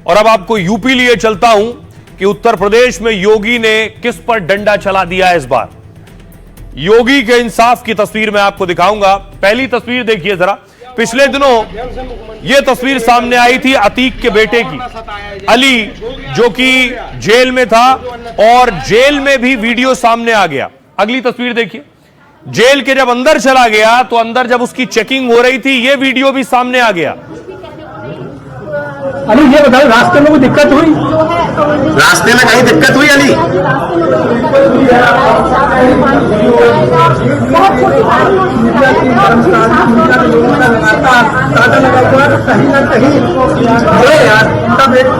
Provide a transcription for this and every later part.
और अब आपको यूपी लिए चलता हूं कि उत्तर प्रदेश में योगी ने किस पर डंडा चला दिया है इस बार। योगी के इंसाफ की तस्वीर मैं आपको दिखाऊंगा। पहली तस्वीर देखिए जरा। पिछले दिनों यह तस्वीर सामने आई थी अतीक के बेटे की, अली, जो कि जेल में था और जेल में भी वीडियो सामने आ गया। अगली तस्वीर देखिए। जेल के जब अंदर चला गया तो अंदर जब उसकी चेकिंग हो रही थी यह वीडियो भी सामने आ गया। अली ये बताओ, रास्ते में कोई दिक्कत हुई? रास्ते में कहीं दिक्कत हुई अली?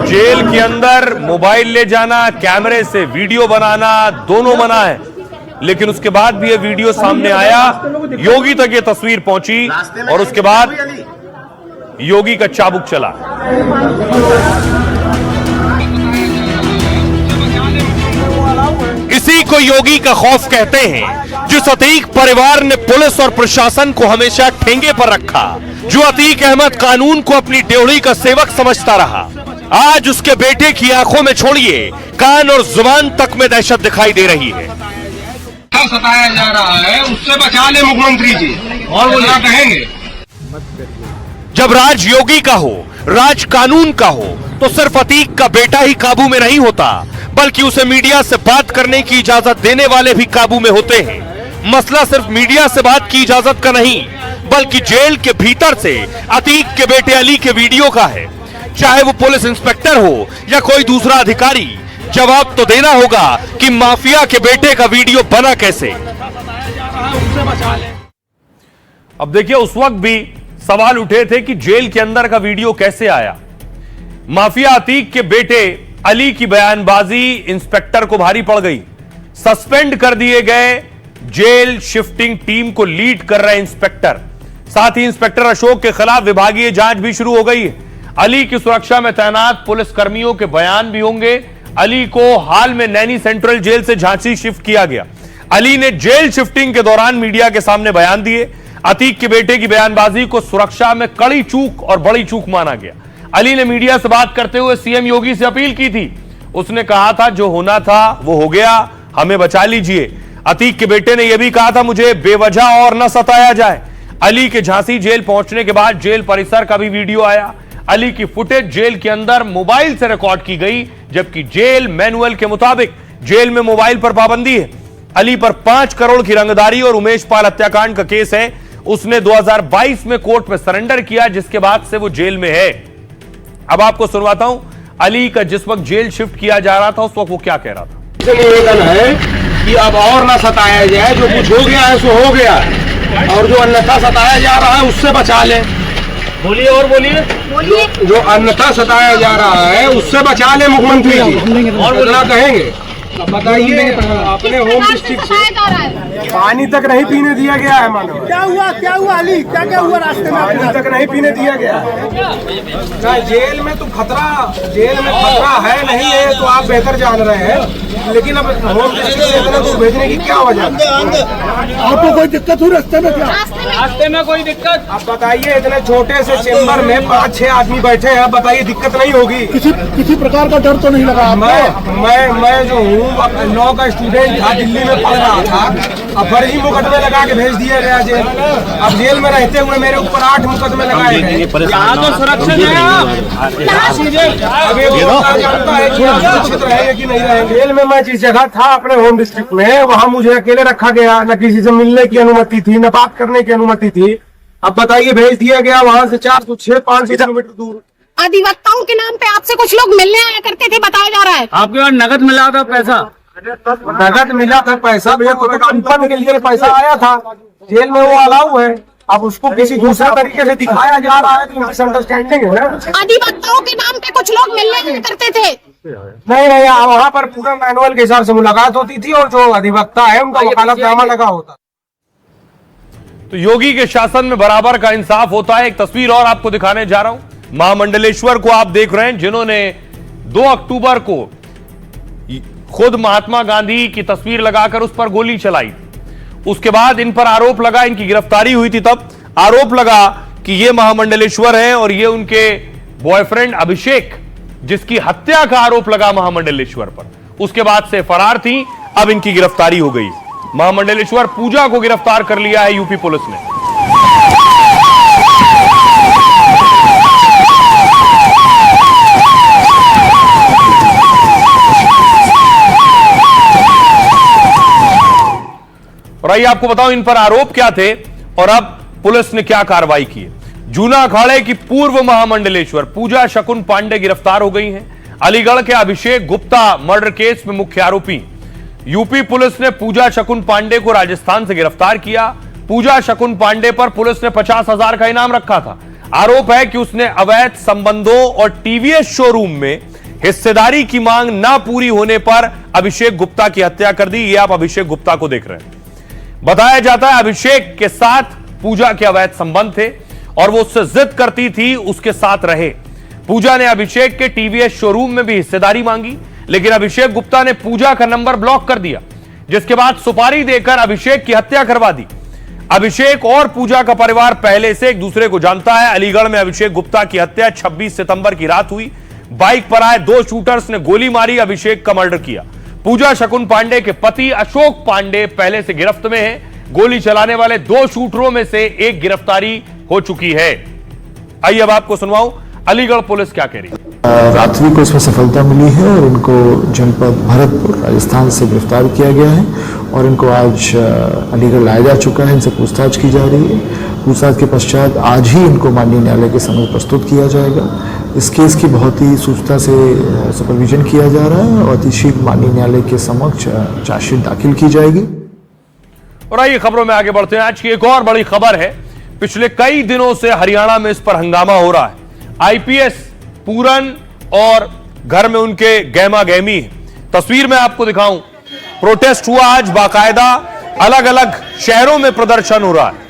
जेल के अंदर मोबाइल ले जाना, कैमरे से वीडियो बनाना दोनों मना है, लेकिन उसके बाद भी ये वीडियो सामने आया, योगी तक ये तस्वीर पहुंची और उसके बाद योगी का चाबुक चला। इसी को योगी का खौफ कहते हैं। जिस अतीक परिवार ने पुलिस और प्रशासन को हमेशा ठेंगे पर रखा, जो अतीक अहमद कानून को अपनी ड्योढ़ी का सेवक समझता रहा, आज उसके बेटे की आंखों में छोड़िए कान और जुबान तक में दहशत दिखाई दे रही है। सताया जा रहा है, उससे बचा ले मुख्यमंत्री जी, और वो क्या कहेंगे। जब राज योगी का हो, राज कानून का हो, तो सिर्फ अतीक का बेटा ही काबू में नहीं होता, बल्कि उसे मीडिया से बात करने की इजाजत देने वाले भी काबू में होते हैं। मसला सिर्फ मीडिया से बात की इजाजत का नहीं, बल्कि जेल के भीतर से अतीक के बेटे अली के वीडियो का है। चाहे वो पुलिस इंस्पेक्टर हो या कोई दूसरा अधिकारी, जवाब तो देना होगा कि माफिया के बेटे का वीडियो बना कैसे। अब देखिए, उस वक्त भी सवाल उठे थे कि जेल के अंदर का वीडियो कैसे आया। माफिया अतीक के बेटे अली की बयानबाजी इंस्पेक्टर को भारी पड़ गई। सस्पेंड कर दिए गए जेल शिफ्टिंग टीम को लीड कर रहे इंस्पेक्टर, साथ ही इंस्पेक्टर अशोक के खिलाफ विभागीय जांच भी शुरू हो गई है। अली की सुरक्षा में तैनात पुलिस कर्मियों के बयान भी होंगे। अली को हाल में नैनी सेंट्रल जेल से झांसी शिफ्ट किया गया। अली ने जेल शिफ्टिंग के दौरान मीडिया के सामने बयान दिए। अतीक के बेटे की बयानबाजी को सुरक्षा में कड़ी चूक और बड़ी चूक माना गया। अली ने मीडिया से बात करते हुए सीएम योगी से अपील की थी। उसने कहा था जो होना था वो हो गया, हमें बचा लीजिए। अतीक के बेटे ने यह भी कहा था मुझे बेवजह और न सताया जाए। अली के झांसी जेल पहुंचने के बाद जेल परिसर का भी वीडियो आया। अली की फुटेज जेल के अंदर मोबाइल से रिकॉर्ड की गई, जबकि जेल मैनुअल के मुताबिक जेल में मोबाइल पर पाबंदी है। अली पर 5 करोड़ की रंगदारी और उमेश पाल हत्याकांड का केस है। उसने 2022 में कोर्ट में सरेंडर किया, जिसके बाद से वो जेल में है। अब आपको सुनवाता हूं अली का जिस वक्त जेल शिफ्ट किया जा रहा था उस वक्त वो क्या कह रहा था। निवेदन है कि अब और ना सताया जाए, जो कुछ हो गया है सो हो गया, और जो अन्यथा सताया जा रहा है उससे बचा ले। बोलिए और बोलिए। जो अन्यथा सताया जा रहा है उससे बचा ले मुख्यमंत्री जी, और बोलना कहेंगे। बताइए, अपने होम डिस्ट्रिक्ट से पानी तक नहीं पीने दिया गया है। मानो क्या हुआ अली, क्या हुआ रास्ते में? पानी तक नहीं पीने दिया गया ना। जेल में तो खतरा, जेल में खतरा है नहीं है तो आप बेहतर जान रहे हैं, लेकिन अब होम डिस्ट्रिक्ट से इतना दूर भेजने की क्या वजह? आपको कोई दिक्कत हुई रास्ते में? क्या रास्ते में कोई दिक्कत? आप बताइए, इतने छोटे से चेम्बर में 5-6 आदमी बैठे हैं, बताइए दिक्कत नहीं होगी? किसी प्रकार का डर तो नहीं लगा? मैं जो हूँ लॉ का स्टूडेंट था, दिल्ली में पढ़ रहा था, अब फर्जी मुकदमे लगा के भेज दिया गया जेल। अब जेल में रहते हुए मेरे ऊपर 8 मुकदमे लगाए गए। यहाँ तो सुरक्षित है, सुरक्षित रहेंगे कि नहीं रहेंगे? जेल में मैं जिस जगह था अपने होम डिस्ट्रिक्ट में, वहाँ मुझे अकेले रखा गया, न किसी से मिलने की अनुमति थी, न बात करने की अनुमति थी। अब बताइए, भेज दिया गया वहाँ से 4-5 किलोमीटर दूर। अधिवक्ताओं के नाम पे आपसे कुछ लोग मिलने आया करते थे, बताया जा रहा है। आपके पास नगद मिला था पैसा? नगद मिला था पैसा भैया, कंपन के लिए पैसा आया था। जेल में वो अलाउ है, अब उसको किसी दूसरे तरीके से दिखाया जा रहा है तो मिसअंडरस्टैंडिंग है ना। अधिवक्ताओं के नाम पे कुछ लोग मिलने आया करते थे? नहीं, वहाँ पर पूरा मैनुअल के हिसाब से मुलाकात होती थी और जो अधिवक्ता है उनका वकालतनामा लगा होता। तो योगी के शासन में बराबर का इंसाफ होता है। एक तस्वीर और आपको दिखाने जा रहा हूं। महामंडलेश्वर को आप देख रहे हैं, जिन्होंने 2 अक्टूबर को खुद महात्मा गांधी की तस्वीर लगाकर उस पर गोली चलाई। उसके बाद इन पर आरोप लगा, इनकी गिरफ्तारी हुई थी, तब आरोप लगा कि ये महामंडलेश्वर हैं और ये उनके बॉयफ्रेंड अभिषेक जिसकी हत्या का आरोप लगा महामंडलेश्वर पर, उसके बाद से फरार थी। अब इनकी गिरफ्तारी हो गई। महामंडलेश्वर पूजा को गिरफ्तार कर लिया है यूपी पुलिस ने। और आइए आपको बताऊं इन पर आरोप क्या थे और अब पुलिस ने क्या कार्रवाई की है। जूना अखाड़े की पूर्व महामंडलेश्वर पूजा शकुन पांडे गिरफ्तार हो गई हैं। अलीगढ़ के अभिषेक गुप्ता मर्डर केस में मुख्य आरोपी। यूपी पुलिस ने पूजा शकुन पांडे को राजस्थान से गिरफ्तार किया। पूजा शकुन पांडे पर पुलिस ने 50,000 का इनाम रखा था। आरोप है कि उसने अवैध संबंधों और टीवीएस शोरूम में हिस्सेदारी की मांग ना पूरी होने पर अभिषेक गुप्ता की हत्या कर दी। ये आप अभिषेक गुप्ता को देख रहे हैं। बताया जाता है अभिषेक के साथ पूजा के अवैध संबंध थे और वो उससे जिद करती थी उसके साथ रहे। पूजा ने अभिषेक के टीवीएस शोरूम में भी हिस्सेदारी मांगी, लेकिन अभिषेक गुप्ता ने पूजा का नंबर ब्लॉक कर दिया, जिसके बाद सुपारी देकर अभिषेक की हत्या करवा दी। अभिषेक और पूजा का परिवार पहले से एक दूसरे को जानता है। अलीगढ़ में अभिषेक गुप्ता की हत्या 26 सितंबर की रात हुई। बाइक पर आए 2 शूटर्स ने गोली मारी, अभिषेक का मर्डर किया। पूजा शकुन पांडे के पति अशोक पांडे पहले से गिरफ्त में हैं। गोली चलाने वाले 2 शूटरों में से एक गिरफ्तारी हो चुकी है। आइए अब आपको सुनवाऊं अलीगढ़ पुलिस क्या कह रही है। रात्रि को इसमें सफलता मिली है और इनको जनपद भरतपुर राजस्थान से गिरफ्तार किया गया है और इनको आज अलीगढ़ लाया जा चुका है। इनसे पूछताछ की जा रही है। पूछताछ के पश्चात आज ही इनको माननीय न्यायालय के समक्ष प्रस्तुत किया जाएगा। इस केस की बहुत ही सूचना से सुपरविजन किया जा रहा है और अतिशीघ्र माननीय न्यायालय के समक्ष चार्जशीट दाखिल की जाएगी। और आइए खबरों में आगे बढ़ते हैं। आज की एक और बड़ी खबर है। पिछले कई दिनों से हरियाणा में इस पर हंगामा हो रहा है। आईपीएस पूरन और घर में उनके गहमा गहमी है। तस्वीर में आपको दिखाऊं, प्रोटेस्ट हुआ आज बाकायदा, अलग अलग शहरों में प्रदर्शन हो रहा है।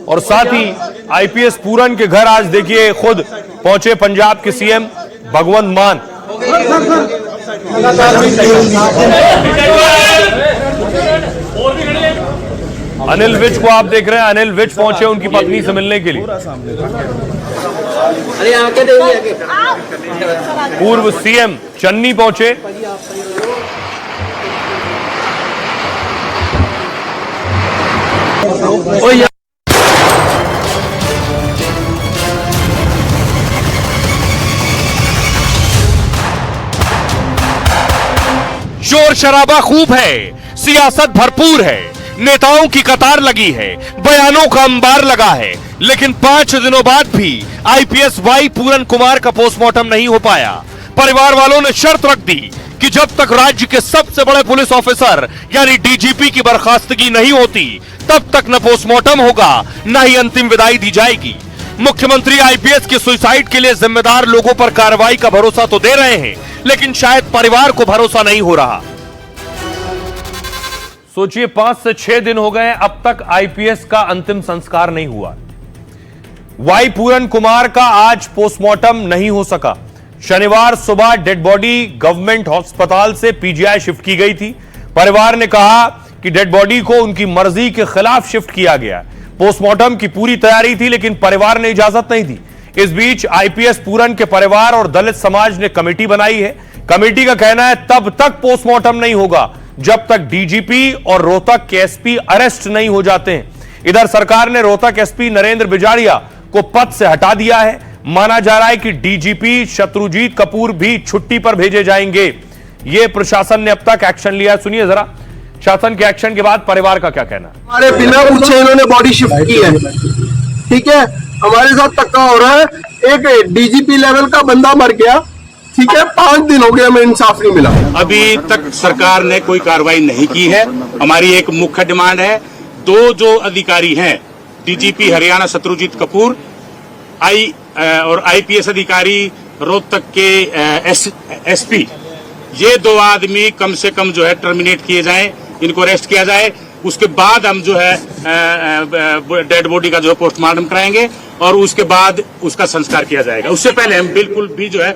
और साथ ही आईपीएस पूरन के घर आज देखिए खुद पहुंचे पंजाब के सीएम भगवंत मान। अनिल विज को आप देख रहे हैं। अनिल विज पहुंचे उनकी पत्नी से मिलने के लिए। पूर्व सीएम चन्नी पहुंचे। शोर शराबा खूब है, सियासत भरपूर है, नेताओं की कतार लगी है, बयानों का अंबार लगा है, लेकिन 5 दिनों बाद भी आईपीएस वाई पूरन कुमार का पोस्टमार्टम नहीं हो पाया। परिवार वालों ने शर्त रख दी कि जब तक राज्य के सबसे बड़े पुलिस ऑफिसर यानी डीजीपी की बर्खास्तगी नहीं होती, तब तक न पोस्टमार्टम होगा न ही अंतिम विदाई दी जाएगी। मुख्यमंत्री आईपीएस के सुसाइड के लिए जिम्मेदार लोगों पर कार्रवाई का भरोसा तो दे रहे हैं, लेकिन शायद परिवार को भरोसा नहीं हो रहा। सोचिए 5 से 6 दिन हो गए, अब तक आईपीएस का अंतिम संस्कार नहीं हुआ। वाई पूरन कुमार का आज पोस्टमार्टम नहीं हो सका। शनिवार सुबह डेड बॉडी गवर्नमेंट अस्पताल से पीजीआई शिफ्ट की गई थी। परिवार ने कहा कि डेड बॉडी को उनकी मर्जी के खिलाफ शिफ्ट किया गया। पोस्टमार्टम की पूरी तैयारी थी, लेकिन परिवार ने इजाजत नहीं दी। इस बीच आईपीएस पूरन के परिवार और दलित समाज ने कमेटी बनाई है। कमेटी का कहना है तब तक पोस्टमार्टम नहीं होगा जब तक डीजीपी और रोहतक के एसपी अरेस्ट नहीं हो जाते हैं। इधर सरकार ने रोहतक एसपी नरेंद्र बिजारिया को पद से हटा दिया है। माना जा रहा है कि डीजीपी शत्रुजीत कपूर भी छुट्टी पर भेजे जाएंगे। यह प्रशासन ने अब तक एक्शन लिया। सुनिए जरा शासन के एक्शन के बाद परिवार का क्या कहना है। हमारे बिना पूछे इन्होंने बॉडी शिफ्ट की है, ठीक है। हमारे साथ धक्का हो रहा है। एक डीजीपी लेवल का बंदा मर गया, ठीक है। 5 दिन हो गए, हमें इंसाफ नहीं मिला। अभी तक सरकार ने कोई कार्रवाई नहीं की है। हमारी एक मुख्य डिमांड है, 2 जो अधिकारी हैं, डीजीपी हरियाणा शत्रुजीत कपूर और आईपीएस अधिकारी रोहतक के एसपी, ये 2 आदमी कम से कम जो है टर्मिनेट किए जाएं, इनको अरेस्ट किया जाए। उसके बाद हम जो है डेड बॉडी का जो है पोस्टमार्टम कराएंगे और उसके बाद उसका संस्कार किया जाएगा। उससे पहले हम बिल्कुल भी जो है